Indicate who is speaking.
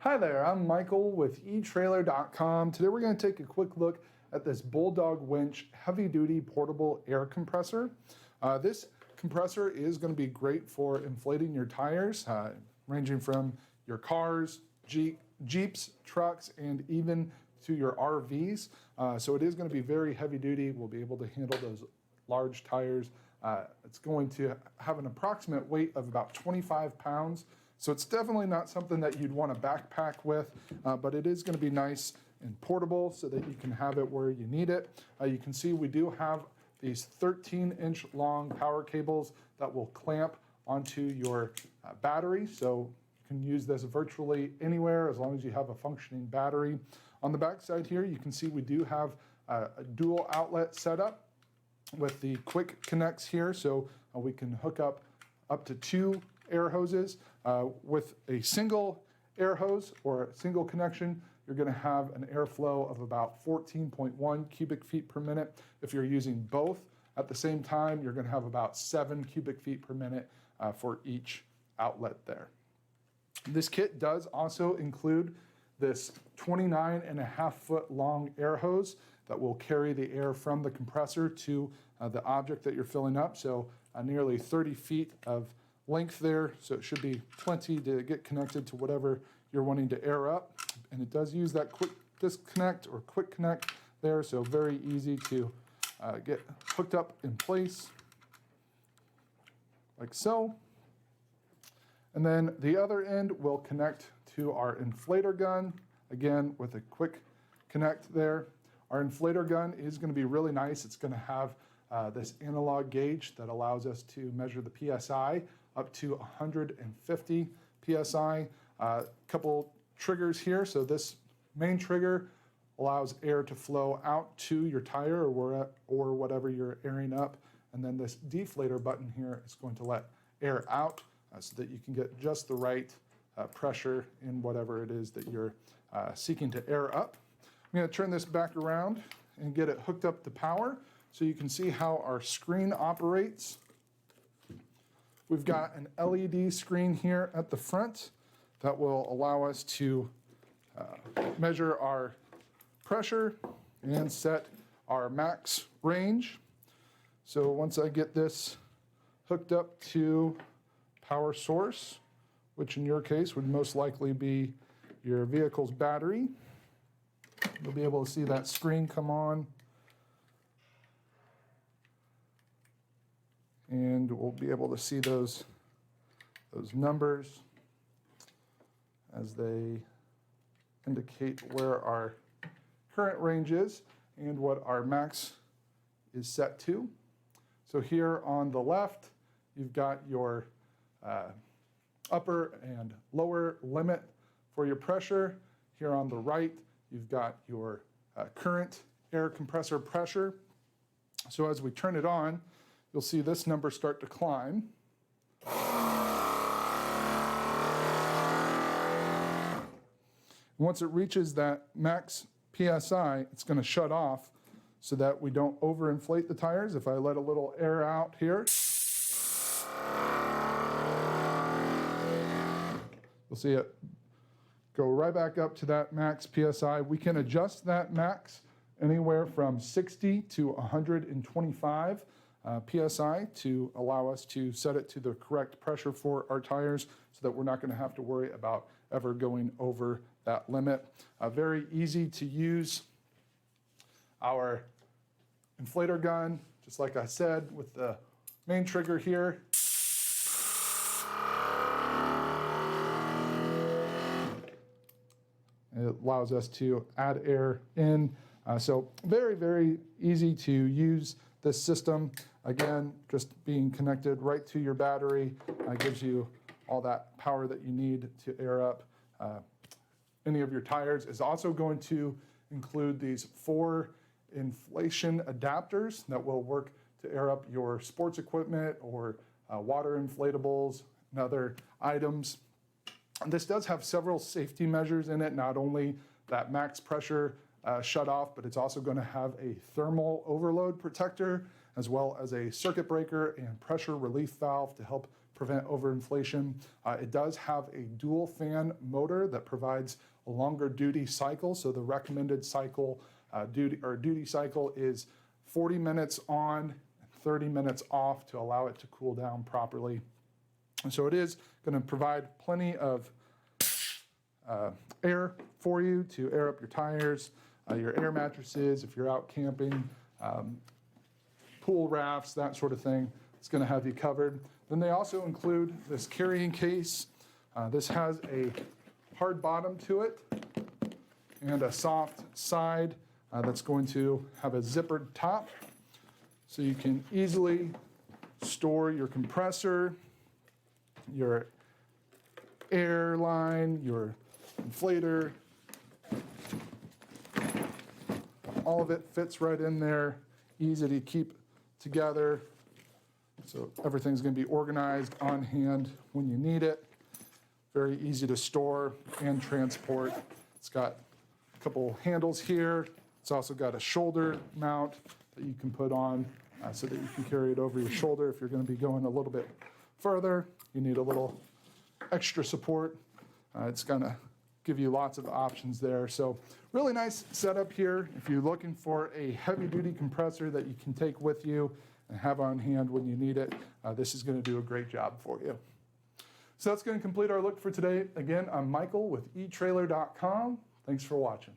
Speaker 1: Hi there, I'm Michael with Etrailer.com. Today we're going to take a quick look at this Bulldog Winch heavy-duty portable air compressor. This compressor is going to be great for inflating your tires, ranging from your cars, Jeeps, trucks, and even to your RVs. So it is going to be very heavy-duty. We'll be able to handle those large tires. It's going to have an approximate weight of about 25 pounds. So it's definitely not something that you'd want to backpack with, but it is going to be nice and portable so that you can have it where you need it. You can see we do have these 13-inch long power cables that will clamp onto your battery. So you can use this virtually anywhere as long as you have a functioning battery. On the back side here, you can see we do have a dual outlet setup with the quick connects here. So we can hook up to 2 air hoses. With a single air hose or a single connection, you're going to have an airflow of about 14.1 cubic feet per minute. If you're using both at the same time, you're going to have about 7 cubic feet per minute for each outlet there. This kit does also include this 29.5-foot long air hose that will carry the air from the compressor to the object that you're filling up. So nearly 30 feet of length there, so it should be plenty to get connected to whatever you're wanting to air up. And it does use that quick disconnect or quick connect there, so very easy to get hooked up in place like so. And then the other end will connect to our inflator gun, again with a quick connect there. Our inflator gun is going to be really nice. It's going to have this analog gauge that allows us to measure the PSI up to 150 PSI. Couple triggers here. So this main trigger allows air to flow out to your tire or whatever you're airing up. And then this deflator button here is going to let air out so that you can get just the right pressure in whatever it is that you're seeking to air up. I'm going to turn this back around and get it hooked up to power so you can see how our screen operates. We've got an LED screen here at the front that will allow us to measure our pressure and set our max range. So once I get this hooked up to power source, which in your case would most likely be your vehicle's battery, you'll be able to see that screen come on. And we'll be able to see those numbers as they indicate where our current range is and what our max is set to. So here on the left, you've got your upper and lower limit for your pressure. Here on the right, you've got your current air compressor pressure. So as we turn it on, you'll see this number start to climb. Once it reaches that max PSI, it's going to shut off so that we don't overinflate the tires. If I let a little air out here, you'll see it go right back up to that max PSI. We can adjust that max anywhere from 60 to 125 PSI to allow us to set it to the correct pressure for our tires so that we're not going to have to worry about ever going over that limit. Very easy to use our inflator gun, just like I said, with the main trigger here. It allows us to add air in. So very, very easy to use this system. Again, just being connected right to your battery gives you all that power that you need to air up any of your tires. It's also going to include these 4 inflation adapters that will work to air up your sports equipment or water inflatables and other items. And this does have several safety measures in it, not only that max pressure shut off, but it's also going to have a thermal overload protector as well as a circuit breaker and pressure relief valve to help prevent overinflation. It does have a dual fan motor that provides a longer duty cycle. So the recommended cycle duty cycle is 40 minutes on, 30 minutes off to allow it to cool down properly. And so it is going to provide plenty of air for you to air up your tires, your air mattresses, if you're out camping, pool rafts, that sort of thing. It's going to have you covered. Then they also include this carrying case. This has a hard bottom to it and a soft side that's going to have a zippered top. So you can easily store your compressor, your air line, your inflator. All of it fits right in there, easy to keep together. So everything's going to be organized on hand when you need it. Very easy to store and transport. It's got a couple handles here. It's also got a shoulder mount that you can put on so that you can carry it over your shoulder if you're going to be going a little bit further. You need a little extra support. It's going to give you lots of options there. So really nice setup here. If you're looking for a heavy-duty compressor that you can take with you and have on hand when you need it, this is going to do a great job for you. So that's going to complete our look for today. Again, I'm Michael with Etrailer.com. Thanks for watching.